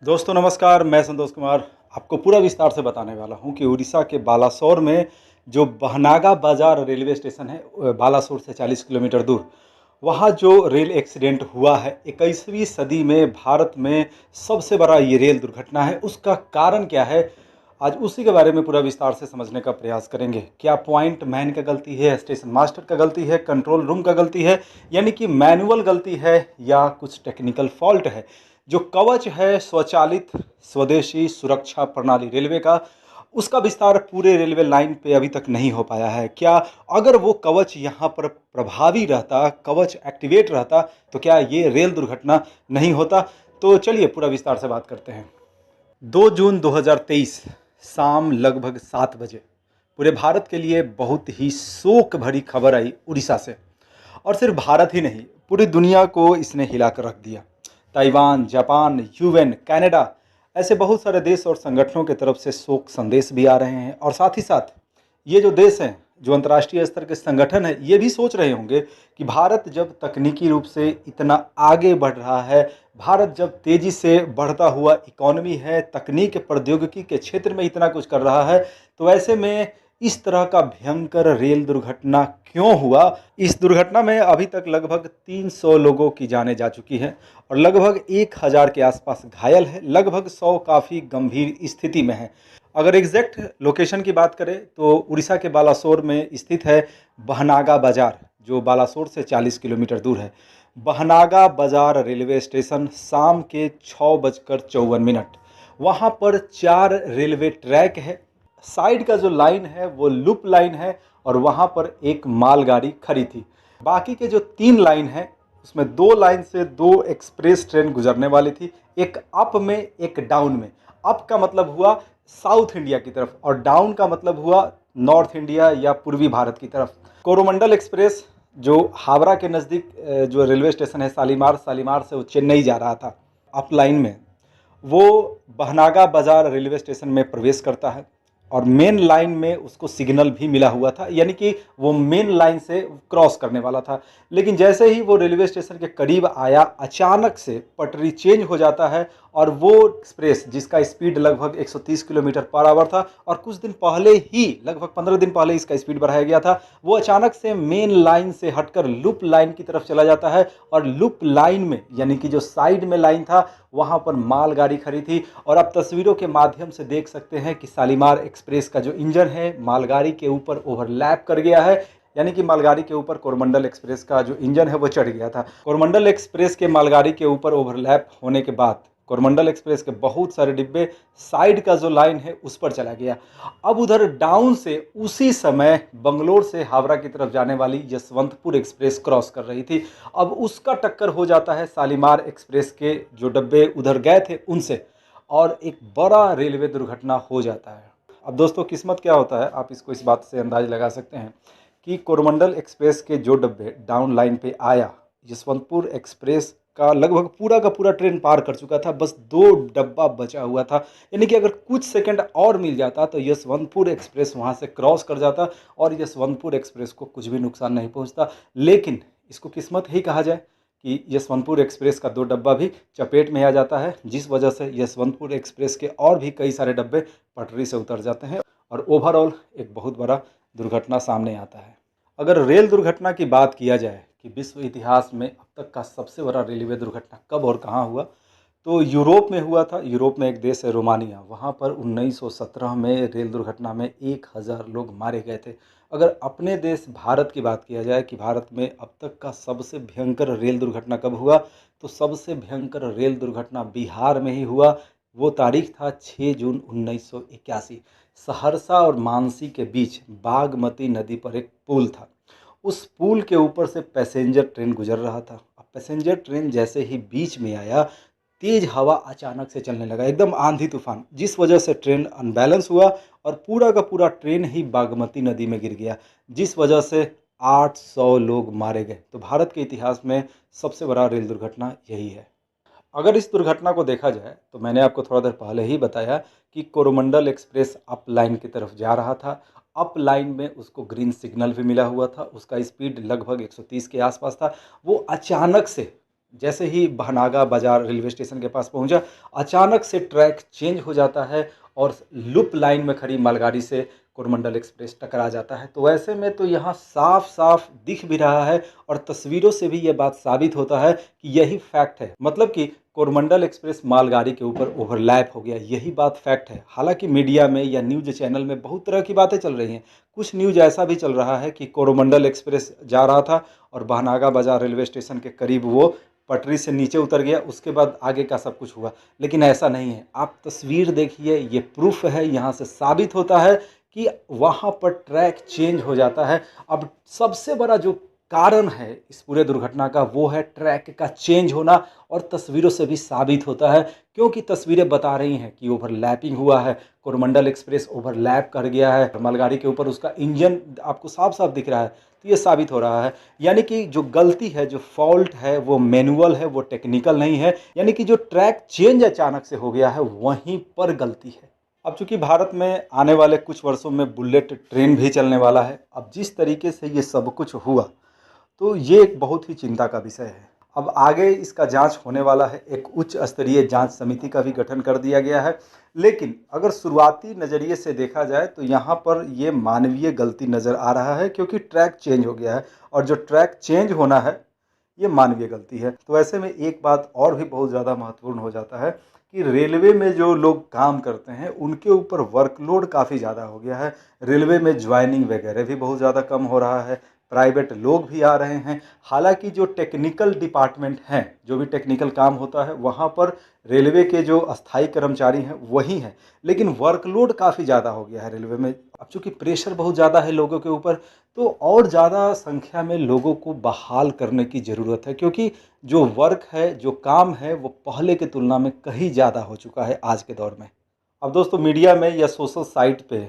दोस्तों नमस्कार, मैं संतोष कुमार आपको पूरा विस्तार से बताने वाला हूं कि उड़ीसा के बालासोर में जो बहनागा बाजार रेलवे स्टेशन है, बालासोर से 40 किलोमीटर दूर, वहां जो रेल एक्सीडेंट हुआ है 21वीं सदी में भारत में सबसे बड़ा ये रेल दुर्घटना है। उसका कारण क्या है, आज उसी के बारे में पूरा विस्तार से समझने का प्रयास करेंगे। क्या पॉइंट मैन का गलती है, स्टेशन मास्टर का गलती है, कंट्रोल रूम का गलती है, यानी कि मैनुअल गलती है, या कुछ टेक्निकल फॉल्ट है। जो कवच है स्वचालित स्वदेशी सुरक्षा प्रणाली रेलवे का, उसका विस्तार पूरे रेलवे लाइन पे अभी तक नहीं हो पाया है। क्या अगर वो कवच यहाँ पर प्रभावी रहता, कवच एक्टिवेट रहता, तो क्या ये रेल दुर्घटना नहीं होता? तो चलिए पूरा विस्तार से बात करते हैं। 2 जून 2023 शाम लगभग 7 बजे पूरे भारत के लिए बहुत ही शोक भरी खबर आई उड़ीसा से। और सिर्फ भारत ही नहीं, पूरी दुनिया को इसने हिला कर रख दिया। ताइवान, जापान, यूएन, कनाडा, ऐसे बहुत सारे देश और संगठनों की तरफ से शोक संदेश भी आ रहे हैं। और साथ ही साथ ये जो देश हैं, जो अंतर्राष्ट्रीय स्तर के संगठन है, ये भी सोच रहे होंगे कि भारत जब तकनीकी रूप से इतना आगे बढ़ रहा है, भारत जब तेजी से बढ़ता हुआ इकोनॉमी है, तकनीक प्रौद्योगिकी के क्षेत्र में इतना कुछ कर रहा है, तो ऐसे में इस तरह का भयंकर रेल दुर्घटना क्यों हुआ? इस दुर्घटना में अभी तक लगभग 300 लोगों की जानें जा चुकी हैं और लगभग 1000 के आसपास घायल है, लगभग 100 काफ़ी गंभीर स्थिति में है। अगर एग्जैक्ट लोकेशन की बात करें तो उड़ीसा के बालासोर में स्थित है बहनागा बाजार, जो बालासोर से 40 किलोमीटर दूर है। बहनागा बाजार रेलवे स्टेशन शाम के 6:54, वहाँ पर 4 रेलवे ट्रैक है। साइड का जो लाइन है वो लूप लाइन है और वहाँ पर एक मालगाड़ी खड़ी थी। बाकी के जो 3 लाइन है, उसमें 2 लाइन से 2 एक्सप्रेस ट्रेन गुजरने वाली थी, एक अप में एक डाउन में। अप का मतलब हुआ साउथ इंडिया की तरफ और डाउन का मतलब हुआ नॉर्थ इंडिया या पूर्वी भारत की तरफ। कोरोमंडल एक्सप्रेस जो हावड़ा के नज़दीक जो रेलवे स्टेशन है शालीमार, शालीमार से वो चेन्नई जा रहा था अप लाइन में, वो बहनागा बाजार रेलवे स्टेशन में प्रवेश करता है और मेन लाइन में उसको सिग्नल भी मिला हुआ था, यानी कि वो मेन लाइन से क्रॉस करने वाला था। लेकिन जैसे ही वो रेलवे स्टेशन के करीब आया, अचानक से पटरी चेंज हो जाता है और वो एक्सप्रेस जिसका स्पीड लगभग 130 किलोमीटर पर आवर था और कुछ दिन पहले ही, लगभग 15 दिन पहले इसका स्पीड बढ़ाया गया था, वो अचानक से मेन लाइन से हटकर लूप लाइन की तरफ चला जाता है। और लूप लाइन में, यानी कि जो साइड में लाइन था, वहाँ पर मालगाड़ी खड़ी थी। और आप तस्वीरों के माध्यम से देख सकते हैं कि शालीमार एक्सप्रेस का जो इंजन है मालगाड़ी के ऊपर ओवरलैप कर गया है, यानी कि मालगाड़ी के ऊपर कोरोमंडल एक्सप्रेस का जो इंजन है वो चढ़ गया था। कोरोमंडल एक्सप्रेस के मालगाड़ी के ऊपर ओवरलैप होने के बाद कोरोमंडल एक्सप्रेस के बहुत सारे डिब्बे साइड का जो लाइन है उस पर चला गया। अब उधर डाउन से उसी समय बंगलोर से हावड़ा की तरफ जाने वाली यशवंतपुर एक्सप्रेस क्रॉस कर रही थी। अब उसका टक्कर हो जाता है शालीमार एक्सप्रेस के जो डब्बे उधर गए थे उनसे, और एक बड़ा रेलवे दुर्घटना हो जाता है। अब दोस्तों किस्मत क्या होता है, आप इसको इस बात से अंदाज लगा सकते हैं कि कोरोमंडल एक्सप्रेस के जो डब्बे डाउन लाइन पे आया, यशवंतपुर एक्सप्रेस का लगभग पूरा का पूरा ट्रेन पार कर चुका था, बस 2 डब्बा बचा हुआ था। यानी कि अगर कुछ सेकंड और मिल जाता तो यशवंतपुर एक्सप्रेस वहाँ से क्रॉस कर जाता और यशवंतपुर एक्सप्रेस को कुछ भी नुकसान नहीं पहुँचता। लेकिन इसको किस्मत ही कहा जाए कि यशवंतपुर एक्सप्रेस का 2 डब्बा भी चपेट में आ जाता है, जिस वजह से यशवंतपुर एक्सप्रेस के और भी कई सारे डब्बे पटरी से उतर जाते हैं और ओवरऑल एक बहुत बड़ा दुर्घटना सामने आता है। अगर रेल दुर्घटना की बात किया जाए कि विश्व इतिहास में अब तक का सबसे बड़ा रेलवे दुर्घटना कब और कहाँ हुआ, तो यूरोप में हुआ था। यूरोप में एक देश है रोमानिया, वहाँ पर 1917 में रेल दुर्घटना में 1000 लोग मारे गए थे। अगर अपने देश भारत की बात किया जाए कि भारत में अब तक का सबसे भयंकर रेल दुर्घटना कब हुआ, तो सबसे भयंकर रेल दुर्घटना बिहार में ही हुआ। वो तारीख था 6 जून 1981। सहरसा और मानसी के बीच बागमती नदी पर एक पुल था। उस पुल के ऊपर से पैसेंजर ट्रेन गुजर रहा था। अब पैसेंजर ट्रेन जैसे ही बीच में आया, तेज हवा अचानक से चलने लगा, एकदम आंधी तूफान, जिस वजह से ट्रेन अनबैलेंस हुआ और पूरा का पूरा ट्रेन ही बागमती नदी में गिर गया, जिस वजह से 800 लोग मारे गए। तो भारत के इतिहास में सबसे बड़ा रेल दुर्घटना यही है। अगर इस दुर्घटना को देखा जाए तो मैंने आपको थोड़ा देर पहले ही बताया कि कोरोमंडल एक्सप्रेस अप लाइन की तरफ जा रहा था। अप लाइन में उसको ग्रीन सिग्नल भी मिला हुआ था, उसका स्पीड लगभग 130 के आसपास था। वो अचानक से जैसे ही बहनागा बाजार रेलवे स्टेशन के पास पहुंचा, अचानक से ट्रैक चेंज हो जाता है और लूप लाइन में खड़ी मालगाड़ी से कोरोमंडल एक्सप्रेस टकरा जाता है। तो ऐसे में तो यहाँ साफ साफ दिख भी रहा है और तस्वीरों से भी ये बात साबित होता है कि यही फैक्ट है, मतलब कि कोरोमंडल एक्सप्रेस मालगाड़ी के ऊपर ओवरलैप हो गया, यही बात फैक्ट है। हालांकि मीडिया में या न्यूज चैनल में बहुत तरह की बातें चल रही हैं। कुछ न्यूज ऐसा भी चल रहा है कि कोरोमंडल एक्सप्रेस जा रहा था और बहनागा बाजार रेलवे स्टेशन के करीब वो पटरी से नीचे उतर गया, उसके बाद आगे का सब कुछ हुआ। लेकिन ऐसा नहीं है, आप तस्वीर देखिए, ये प्रूफ है, यहाँ से साबित होता है कि वहाँ पर ट्रैक चेंज हो जाता है। अब सबसे बड़ा जो कारण है इस पूरे दुर्घटना का वो है ट्रैक का चेंज होना, और तस्वीरों से भी साबित होता है, क्योंकि तस्वीरें बता रही हैं कि ओवरलैपिंग हुआ है, कोरोमंडल एक्सप्रेस ओवरलैप कर गया है मालगाड़ी के ऊपर, उसका इंजन आपको साफ साफ दिख रहा है। तो ये साबित हो रहा है, यानी कि जो गलती है, जो फॉल्ट है, वो मैनुअल है, वो टेक्निकल नहीं है। यानी कि जो ट्रैक चेंज अचानक से हो गया है वहीं पर गलती है। अब चूंकि भारत में आने वाले कुछ वर्षों में बुलेट ट्रेन भी चलने वाला है, अब जिस तरीके से ये सब कुछ हुआ तो ये एक बहुत ही चिंता का विषय है। अब आगे इसका जांच होने वाला है, एक उच्च स्तरीय जांच समिति का भी गठन कर दिया गया है। लेकिन अगर शुरुआती नज़रिए से देखा जाए तो यहाँ पर ये मानवीय गलती नज़र आ रहा है, क्योंकि ट्रैक चेंज हो गया है और जो ट्रैक चेंज होना है ये मानवीय गलती है। तो ऐसे में एक बात और भी बहुत ज़्यादा महत्वपूर्ण हो जाता है कि रेलवे में जो लोग काम करते हैं उनके ऊपर वर्कलोड काफ़ी ज़्यादा हो गया है। रेलवे में ज्वाइनिंग वगैरह भी बहुत ज़्यादा कम हो रहा है, प्राइवेट लोग भी आ रहे हैं। हालांकि जो टेक्निकल डिपार्टमेंट हैं, जो भी टेक्निकल काम होता है वहाँ पर रेलवे के जो अस्थायी कर्मचारी हैं वही हैं, लेकिन वर्कलोड काफ़ी ज़्यादा हो गया है रेलवे में। अब चूँकि प्रेशर बहुत ज़्यादा है लोगों के ऊपर, तो और ज़्यादा संख्या में लोगों को बहाल करने की ज़रूरत है, क्योंकि जो वर्क है, जो काम है, वो पहले की तुलना में कहीं ज़्यादा हो चुका है आज के दौर में। अब दोस्तों, मीडिया में या सोशल साइट पे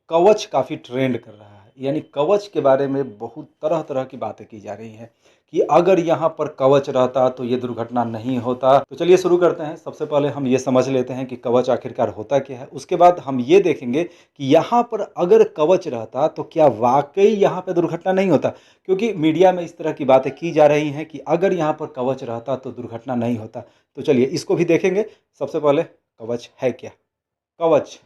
कवच काफ़ी ट्रेंड कर रहा है। यानी कवच के बारे में बहुत तरह तरह की बातें की जा रही हैं कि अगर यहाँ पर कवच रहता तो ये दुर्घटना नहीं होता। तो चलिए शुरू करते हैं। सबसे पहले हम ये समझ लेते हैं कि कवच आखिरकार होता क्या है। उसके बाद हम ये देखेंगे कि यहाँ पर अगर कवच रहता तो क्या वाकई यहाँ पर दुर्घटना नहीं होता, क्योंकि मीडिया में इस तरह की बातें की जा रही हैं कि अगर यहाँ पर कवच रहता तो दुर्घटना नहीं होता। तो चलिए इसको भी देखेंगे। सबसे पहले कवच है क्या। कवच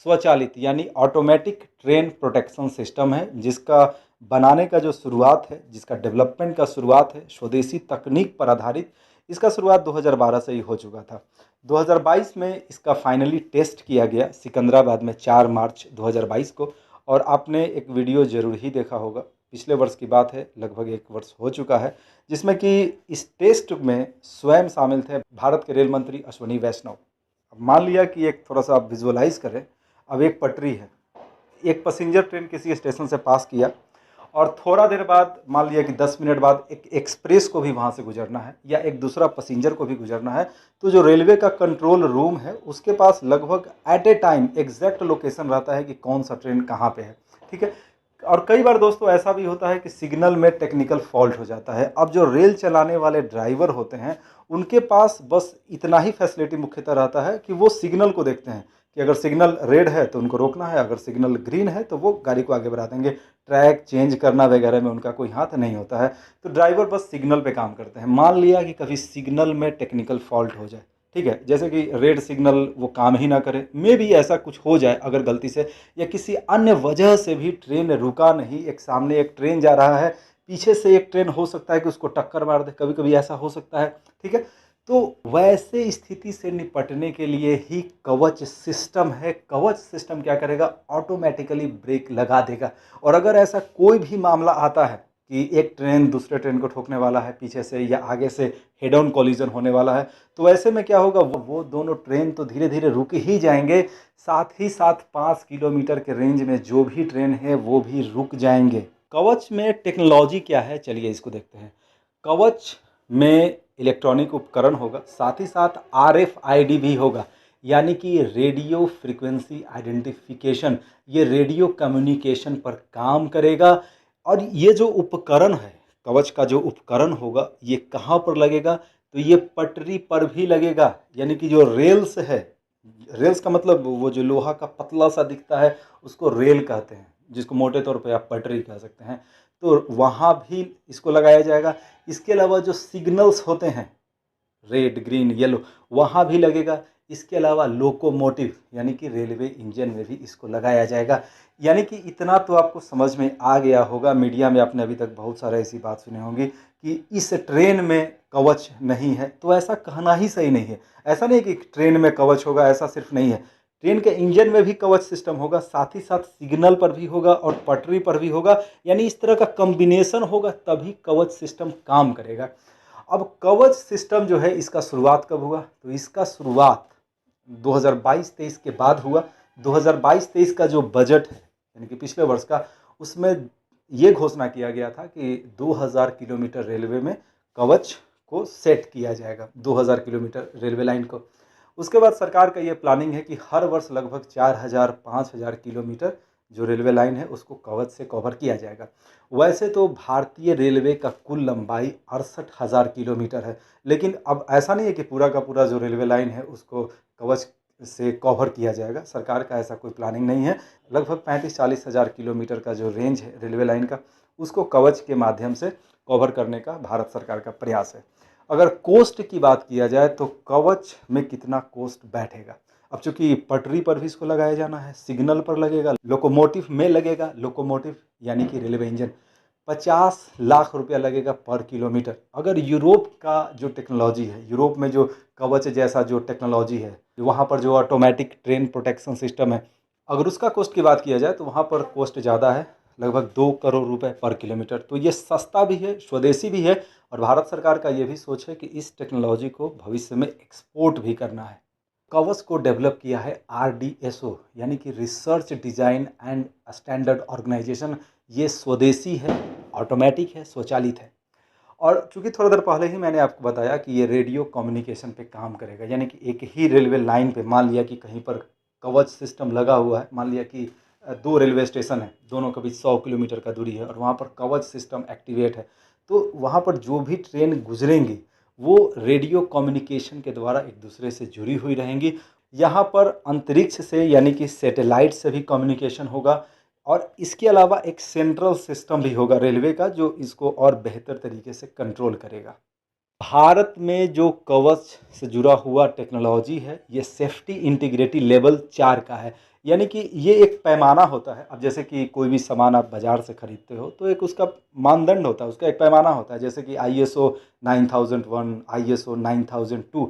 स्वचालित यानी ऑटोमेटिक ट्रेन प्रोटेक्शन सिस्टम है, जिसका बनाने का जो शुरुआत है, जिसका डेवलपमेंट का शुरुआत है स्वदेशी तकनीक पर आधारित। इसका शुरुआत 2012 से ही हो चुका था। 2022 में इसका फाइनली टेस्ट किया गया सिकंदराबाद में 4 मार्च 2022 को। और आपने एक वीडियो जरूर ही देखा होगा, पिछले वर्ष की बात है, लगभग 1 वर्ष हो चुका है, जिसमें कि इस टेस्ट में स्वयं शामिल थे भारत के रेल मंत्री अश्विनी वैष्णव। अब मान लिया कि एक थोड़ा सा आप विजुअलाइज करें, अब एक पटरी है, एक पैसेंजर ट्रेन किसी स्टेशन से पास किया और थोड़ा देर बाद, मान लिया कि 10 मिनट बाद, एक एक्सप्रेस को भी वहाँ से गुजरना है या एक दूसरा पैसेंजर को भी गुजरना है। तो जो रेलवे का कंट्रोल रूम है उसके पास लगभग at a time exact location रहता है कि कौन सा ट्रेन कहाँ पे है। ठीक है। और कई बार दोस्तों ऐसा भी होता है कि सिग्नल में टेक्निकल फॉल्ट हो जाता है। अब जो रेल चलाने वाले ड्राइवर होते हैं उनके पास बस इतना ही फैसिलिटी मुख्यतः रहता है कि वो सिग्नल को देखते हैं कि अगर सिग्नल रेड है तो उनको रोकना है, अगर सिग्नल ग्रीन है तो वो गाड़ी को आगे बढ़ा देंगे। ट्रैक चेंज करना वगैरह में उनका कोई हाथ नहीं होता है। तो ड्राइवर बस सिग्नल पे काम करते हैं। मान लिया कि कभी सिग्नल में टेक्निकल फॉल्ट हो जाए, ठीक है, जैसे कि रेड सिग्नल वो काम ही ना करे, मे भी ऐसा कुछ हो जाए अगर गलती से या किसी अन्य वजह से भी ट्रेन रुका नहीं, एक सामने एक ट्रेन जा रहा है, पीछे से एक ट्रेन हो सकता है कि उसको टक्कर मार दे, कभी कभी ऐसा हो सकता है। ठीक है। तो वैसे स्थिति से निपटने के लिए ही कवच सिस्टम है। कवच सिस्टम क्या करेगा, ऑटोमेटिकली ब्रेक लगा देगा। और अगर ऐसा कोई भी मामला आता है कि एक ट्रेन दूसरे ट्रेन को ठोकने वाला है पीछे से या आगे से हेड ऑन कॉलिजन होने वाला है, तो ऐसे में क्या होगा, वो दोनों ट्रेन तो धीरे धीरे रुक ही जाएंगे, साथ ही साथ 5 किलोमीटर के रेंज में जो भी ट्रेन है वो भी रुक जाएंगे। कवच में टेक्नोलॉजी क्या है, चलिए इसको देखते हैं। कवच में इलेक्ट्रॉनिक उपकरण होगा, साथ ही साथ RFID भी होगा, यानी कि रेडियो फ्रीक्वेंसी आइडेंटिफिकेशन। ये रेडियो कम्युनिकेशन पर काम करेगा। और ये जो उपकरण है, कवच का जो उपकरण होगा, ये कहाँ पर लगेगा, तो ये पटरी पर भी लगेगा। यानी कि जो रेल्स है, रेल्स का मतलब वो जो लोहा का पतला सा दिखता है उसको रेल कहते हैं, जिसको मोटे तौर पे आप पटरी कह सकते हैं। तो वहाँ भी इसको लगाया जाएगा। इसके अलावा जो सिग्नल्स होते हैं, रेड, ग्रीन, येलो वहाँ भी लगेगा। इसके अलावा लोकोमोटिव यानी कि रेलवे इंजन में भी इसको लगाया जाएगा। यानी कि इतना तो आपको समझ में आ गया होगा, मीडिया में आपने अभी तक बहुत सारा ऐसी बात सुनी होंगी कि इस ट्रेन में कवच नहीं है, तो ऐसा कहना ही सही नहीं है। ऐसा नहीं कि ट्रेन में कवच होगा, ऐसा सिर्फ नहीं है। ट्रेन के इंजन में भी कवच सिस्टम होगा, साथ ही साथ सिग्नल पर भी होगा और पटरी पर भी होगा। यानी इस तरह का कॉम्बिनेशन होगा तभी कवच सिस्टम काम करेगा। अब कवच सिस्टम जो है इसका शुरुआत कब हुआ? तो इसका शुरुआत 2022-23 के बाद हुआ। 2022-23 का जो बजट है यानी कि पिछले वर्ष का, उसमें ये घोषणा किया गया था कि 2000 किलोमीटर रेलवे में कवच को सेट किया जाएगा, 2000 किलोमीटर रेलवे लाइन को। उसके बाद सरकार का ये प्लानिंग है कि हर वर्ष लगभग 4000-5000 किलोमीटर जो रेलवे लाइन है उसको कवच से कवर किया जाएगा। वैसे तो भारतीय रेलवे का कुल लंबाई 68,000 किलोमीटर है, लेकिन अब ऐसा नहीं है कि पूरा का पूरा जो रेलवे लाइन है उसको कवच से कवर किया जाएगा। सरकार का ऐसा कोई प्लानिंग नहीं है। लगभग 35-40 हज़ार किलोमीटर का जो रेंज है रेलवे लाइन का, उसको कवच के माध्यम से कवर करने का भारत सरकार का प्रयास है। अगर कोस्ट की बात किया जाए तो कवच में कितना कोस्ट बैठेगा? अब चूंकि पटरी पर भी इसको लगाया जाना है, सिग्नल पर लगेगा, लोकोमोटिव में लगेगा, लोकोमोटिव यानी कि रेलवे इंजन, 50 लाख रुपया लगेगा पर किलोमीटर। अगर यूरोप का जो टेक्नोलॉजी है, यूरोप में जो कवच जैसा जो टेक्नोलॉजी है, वहाँ पर जो ऑटोमेटिक ट्रेन प्रोटेक्शन सिस्टम है, अगर उसका कॉस्ट की बात किया जाए तो वहाँ पर कॉस्ट ज़्यादा है, लगभग 2 करोड़ रुपए पर किलोमीटर। तो ये सस्ता भी है, स्वदेशी भी है, और भारत सरकार का ये भी सोच है कि इस टेक्नोलॉजी को भविष्य में एक्सपोर्ट भी करना है। कवच को डेवलप किया है RDSO यानी कि research design and standard organisation. ये स्वदेशी है, ऑटोमेटिक है, स्वचालित है। और चूंकि थोड़ा देर पहले ही मैंने आपको बताया कि ये रेडियो कम्युनिकेशन पे काम करेगा, यानी कि एक ही रेलवे लाइन पे मान लिया कि कहीं पर कवच सिस्टम लगा हुआ है, मान लिया कि 2 रेलवे स्टेशन है, दोनों के बीच 100 किलोमीटर का दूरी है और वहाँ पर कवच सिस्टम एक्टिवेट है, तो वहाँ पर जो भी ट्रेन गुजरेंगी वो रेडियो कम्युनिकेशन के द्वारा एक दूसरे से जुड़ी हुई रहेंगी। यहाँ पर अंतरिक्ष से यानी कि सैटेलाइट से भी कम्युनिकेशन होगा, और इसके अलावा एक सेंट्रल सिस्टम भी होगा रेलवे का जो इसको और बेहतर तरीके से कंट्रोल करेगा। भारत में जो कवच से जुड़ा हुआ टेक्नोलॉजी है ये सेफ्टी इंटीग्रिटी लेवल 4 का है। यानी कि ये एक पैमाना होता है। अब जैसे कि कोई भी सामान आप बाज़ार से ख़रीदते हो तो एक उसका मानदंड होता है, उसका एक पैमाना होता है, जैसे कि ISO 9001, ISO 9002,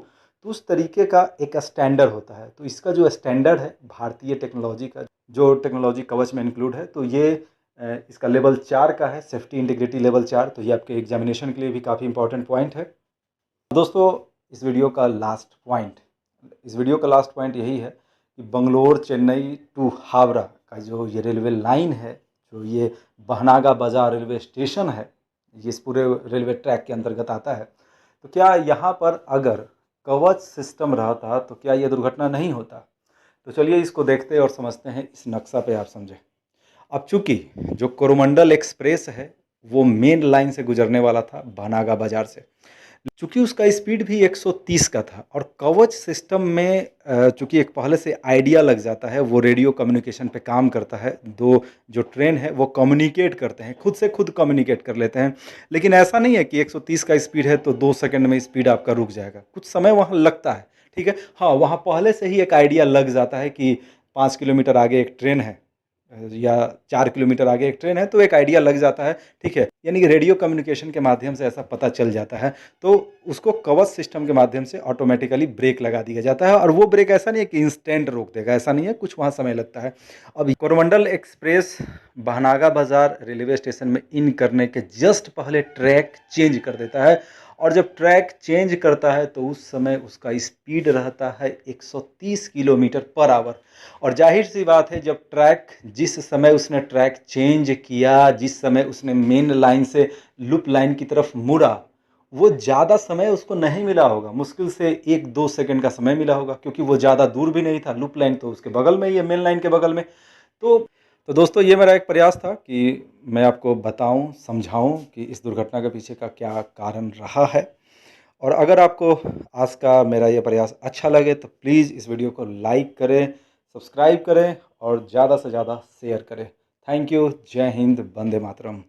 तो उस तरीके का एक स्टैंडर्ड होता है। तो इसका जो स्टैंडर्ड है भारतीय टेक्नोलॉजी का, जो टेक्नोलॉजी कवच में इंक्लूड है, तो ये इसका लेवल 4 का है, सेफ्टी इंटीग्रिटी लेवल 4। तो ये आपके एग्जामिनेशन के लिए भी काफ़ी इंपॉर्टेंट पॉइंट है। दोस्तों, इस वीडियो का लास्ट पॉइंट यही है कि बंगलोर चेन्नई टू हावड़ा का जो ये रेलवे लाइन है, जो ये बहनागा बाजार रेलवे स्टेशन है, ये इस पूरे रेलवे ट्रैक के अंतर्गत आता है, तो क्या यहाँ पर अगर कवच सिस्टम रहता तो क्या ये दुर्घटना नहीं होता? तो चलिए इसको देखते और समझते हैं, इस नक्शा पे आप समझें। अब चूंकि जो कोरोमंडल एक्सप्रेस है वो मेन लाइन से गुजरने वाला था बहनागा बाजार से, चूंकि उसका स्पीड भी 130 का था, और कवच सिस्टम में चूंकि एक पहले से आइडिया लग जाता है, वो रेडियो कम्युनिकेशन पे काम करता है, दो जो ट्रेन है वो कम्युनिकेट करते हैं, खुद से खुद कम्युनिकेट कर लेते हैं। लेकिन ऐसा नहीं है कि 130 का स्पीड है तो 2 सेकंड में स्पीड आपका रुक जाएगा, कुछ समय वहाँ लगता है। ठीक है, हाँ, वहाँ पहले से ही एक आइडिया लग जाता है कि 5 किलोमीटर आगे एक ट्रेन है या 4 किलोमीटर आगे एक ट्रेन है, तो एक आइडिया लग जाता है। ठीक है, यानी कि रेडियो कम्युनिकेशन के माध्यम से ऐसा पता चल जाता है, तो उसको कवच सिस्टम के माध्यम से ऑटोमेटिकली ब्रेक लगा दिया जाता है। और वो ब्रेक ऐसा नहीं है कि इंस्टेंट रोक देगा, ऐसा नहीं है, कुछ वहाँ समय लगता है। अब कोरोमंडल एक्सप्रेस बहनागा बाजार रेलवे स्टेशन में इन करने के जस्ट पहले ट्रैक चेंज कर देता है, और जब ट्रैक चेंज करता है तो उस समय उसका स्पीड रहता है 130 किलोमीटर पर आवर। और जाहिर सी बात है, जब ट्रैक, जिस समय उसने ट्रैक चेंज किया, जिस समय उसने मेन लाइन से लूप लाइन की तरफ मुड़ा, वो ज़्यादा समय उसको नहीं मिला होगा, मुश्किल से 1-2 सेकंड का समय मिला होगा, क्योंकि वो ज़्यादा दूर भी नहीं था, लूप लाइन तो उसके बगल में ही है, मेन लाइन के बगल में। तो तो दोस्तों, ये मेरा एक प्रयास था कि मैं आपको बताऊं, समझाऊं कि इस दुर्घटना के पीछे का क्या कारण रहा है। और अगर आपको आज का मेरा ये प्रयास अच्छा लगे तो प्लीज़ इस वीडियो को लाइक करें, सब्सक्राइब करें और ज़्यादा से ज़्यादा शेयर करें। Thank you. जय हिंद, वंदे मातरम।